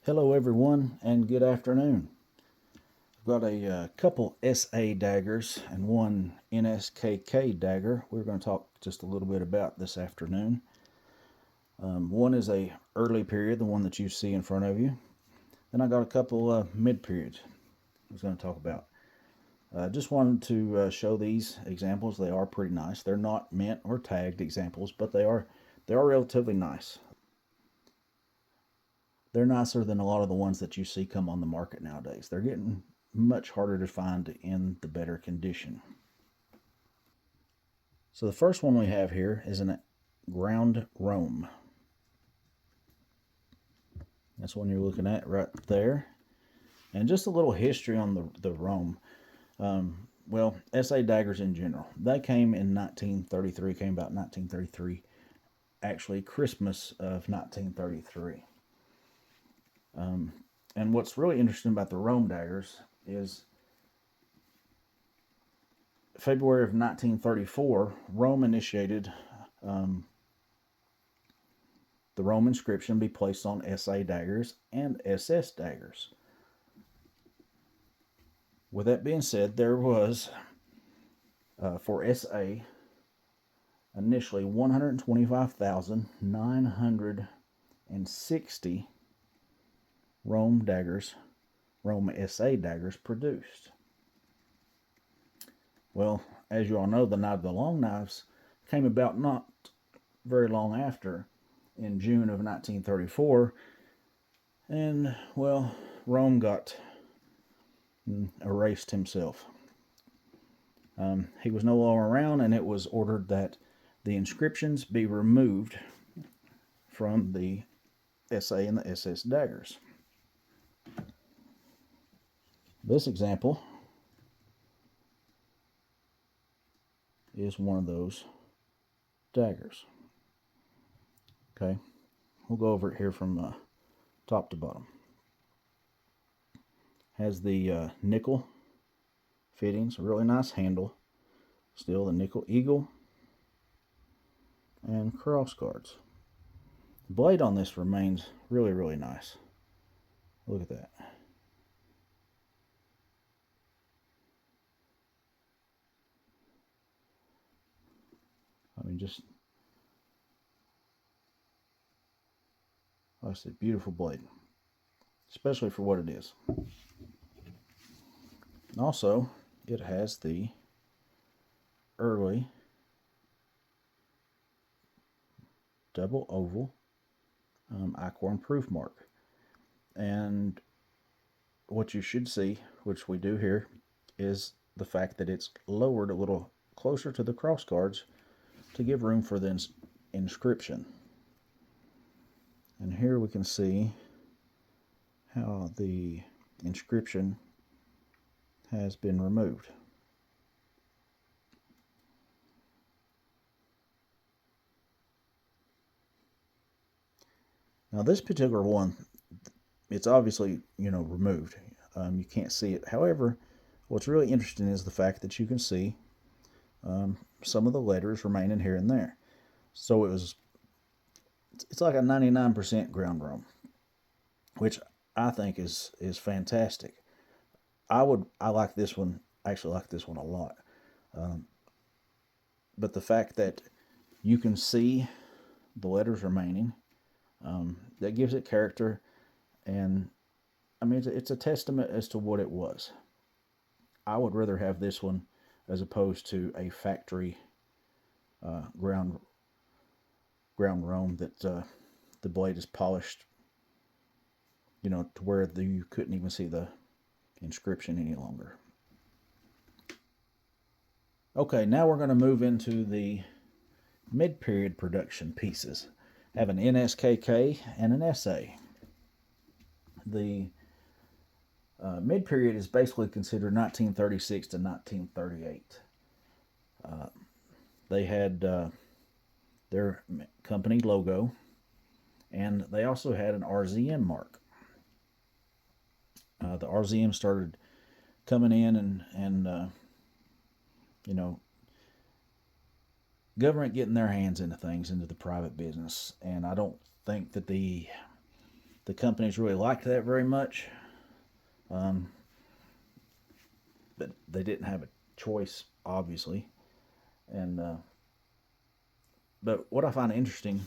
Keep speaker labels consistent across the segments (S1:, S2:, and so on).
S1: Hello everyone and good afternoon. I've got a couple SA daggers and one NSKK dagger we're going to talk just a little bit about this afternoon. One is a early period, the one that you see in front of you. Then I got a couple mid periods I was going to talk about. Just wanted to show these examples. They are pretty nice. They're not mint or tagged examples, but they are relatively nice. They're nicer than a lot of the ones that you see come on the market nowadays. They're getting much harder to find in the better condition. So the first one we have here is a ground Rohm. That's one you're looking at right there. And just a little history on the Rohm. Well, SA daggers in general. They came in 1933, came about 1933, actually Christmas of 1933. And what's really interesting about the Rohm daggers is February of 1934, Rohm initiated the Rohm inscription be placed on SA daggers and SS daggers. With that being said, there was, for SA, initially 125,960 Rohm daggers, Rohm SA daggers produced. Well, as you all know, the Night of the Long Knives came about not very long after, in June of 1934, and, well, Rohm got erased himself. He was no longer around, and it was ordered that the inscriptions be removed from the SA and the SS daggers. This example is one of those daggers. Okay, we'll go over it here from top to bottom. Has the nickel fittings, a really nice handle, still the nickel eagle, and cross guards. The blade on this remains really nice. Look at that. I mean, just, like I said, beautiful blade, especially for what it is. Also, it has the early double oval Icorn proof mark. And what you should see, which we do here, is the fact that it's lowered a little closer to the cross guards to give room for the inscription. And here we can see how the inscription has been removed. Now this particular one, it's obviously, removed. You can't see it. However, what's really interesting is the fact that you can see some of the letters remaining here and there. So it's like a 99% ground Rohm, which I think is fantastic. I like this one. I actually like this one a lot. But the fact that you can see the letters remaining, that gives it character, and I mean it's a testament as to what it was. I would rather have this one as opposed to a factory ground Rohm that the blade is polished, to where you couldn't even see the inscription any longer. Okay, now we're going to move into the mid-period production pieces. I have an NSKK and an SA. The mid-period is basically considered 1936 to 1938. They had their company logo, and they also had an RZM mark. The RZM started coming in, and government getting their hands into things, into the private business, and I don't think that the the companies really liked that very much, but they didn't have a choice, obviously. And but what I find interesting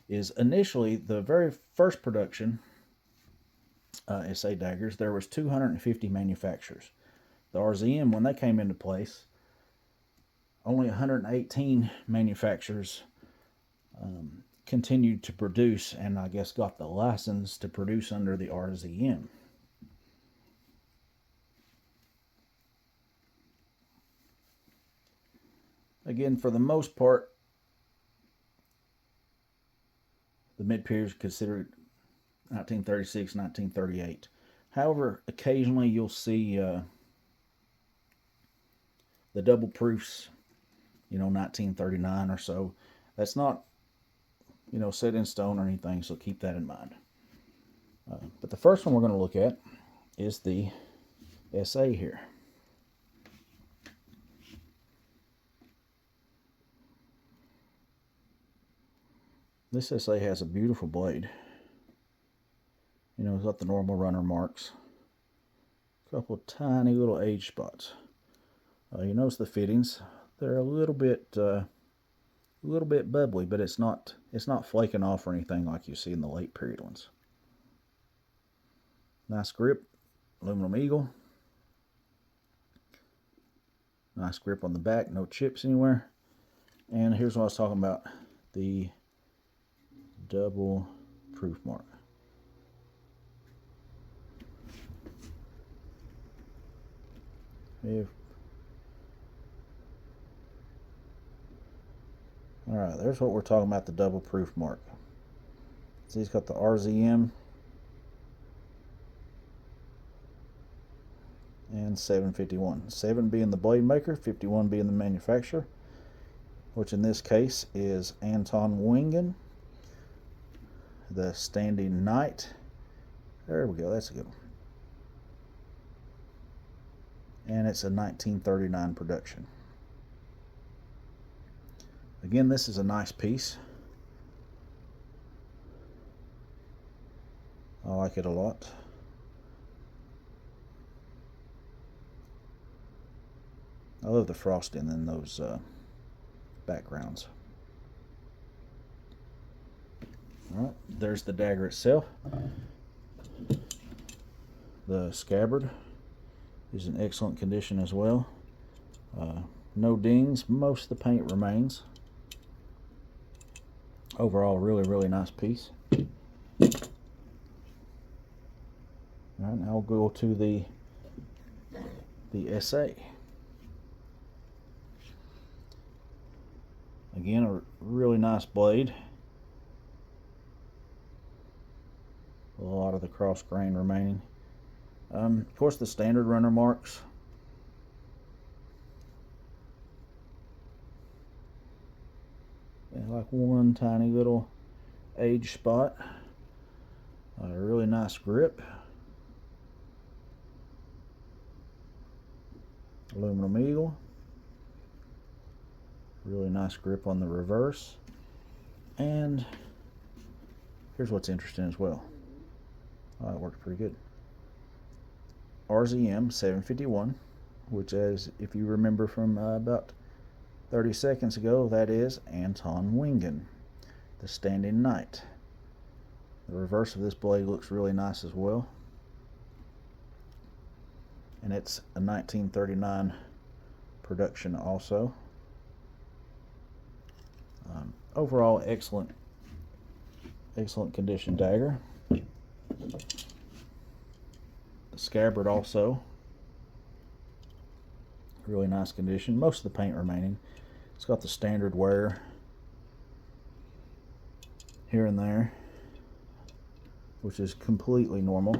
S1: is initially the very first production SA daggers, there was 250 manufacturers. The RZM, when they came into place, only 118 manufacturers continued to produce, and I guess got the license to produce under the RZM. Again, for the most part, the mid-period is considered 1936, 1938. However, occasionally you'll see the double proofs, 1939 or so. That's not, set in stone or anything, so keep that in mind. But the first one we're going to look at is the SA here. This SA has a beautiful blade. It's got the normal runner marks. A couple of tiny little age spots. You notice the fittings. They're a little bit bubbly, but it's not flaking off or anything like you see in the late period ones. Nice grip, aluminum eagle. Nice grip on the back, no chips anywhere. And here's what I was talking about, the double proof mark. Alright, there's what we're talking about, the double proof mark. See, it's got the RZM and 751. 7 being the blade maker, 51 being the manufacturer, which in this case is Anton Wingen, the Standing Knight. There we go, that's a good one. And it's a 1939 production. Again, this is a nice piece. I like it a lot. I love the frosting in those backgrounds. Alright, there's the dagger itself. The scabbard is in excellent condition as well. No dings, most of the paint remains. Overall, really nice piece. Alright, now we'll go to the SA. Again, a really nice blade. A lot of the cross grain remaining. Of course, the standard runner marks. And like one tiny little age spot. A really nice grip. Aluminum eagle. Really nice grip on the reverse. And here's what's interesting as well. Oh, it worked pretty good. RZM 751, which, as if you remember from about 30 seconds ago, that is Anton Wingen, the Standing Knight. The reverse of this blade looks really nice as well. And it's a 1939 production also. Overall, excellent condition dagger. The scabbard also, really nice condition. Most of the paint remaining. It's got the standard wear here and there, which is completely normal.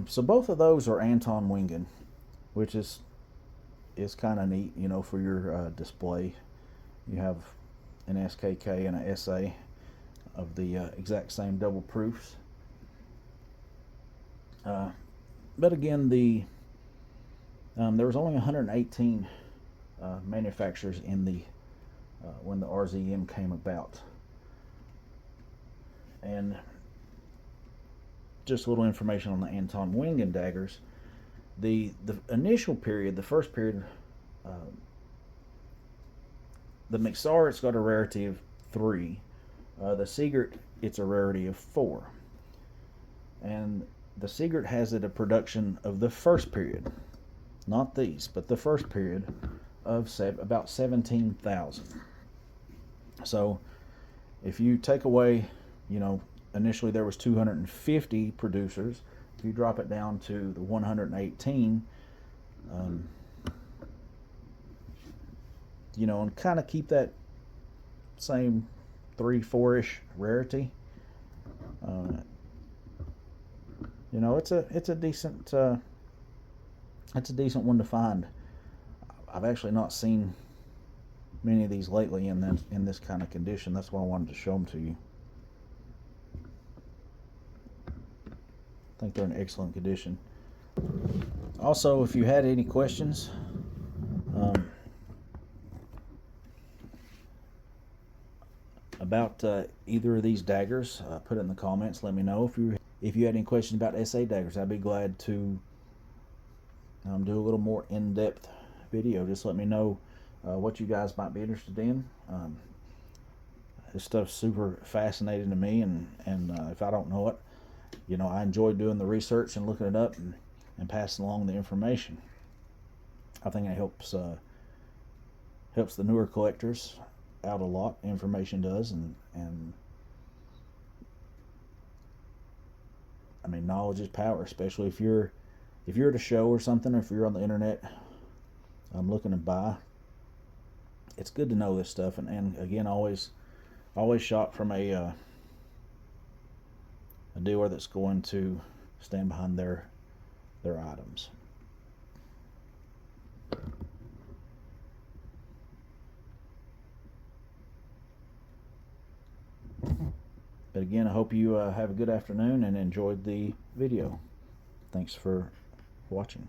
S1: So both of those are Anton Wingen, which is kind of neat, for your display. You have an SKK and an SA of the exact same double proofs. But again, there was only 118 manufacturers in the when the RZM came about. And just a little information on the Anton Wingen daggers. The initial period, the first period, the McSar, it's got a rarity of 3. The Siegert, it's a rarity of 4. And the Siegert has it a production of the first period, not these, but the first period of about 17,000. So if you take away, initially there was 250 producers. If you drop it down to the 118, and kind of keep that same 3-4-ish rarity, it's a decent one to find. I've actually not seen many of these lately in this kind of condition. That's why I wanted to show them to you. I think they're in excellent condition. Also, if you had any questions, about either of these daggers, put it in the comments. Let me know if you had any questions about SA daggers. I'd be glad to do a little more in-depth video. Just let me know what you guys might be interested in. This stuff's super fascinating to me, and if I don't know it, I enjoy doing the research and looking it up and passing along the information. I think it helps the newer collectors out a lot. Information does, and I mean, knowledge is power, especially if you're at a show or something, or if you're on the internet looking to buy. It's good to know this stuff, and again, always shop from a dealer that's going to stand behind their items. But again, I hope you have a good afternoon and enjoyed the video. Thanks for watching.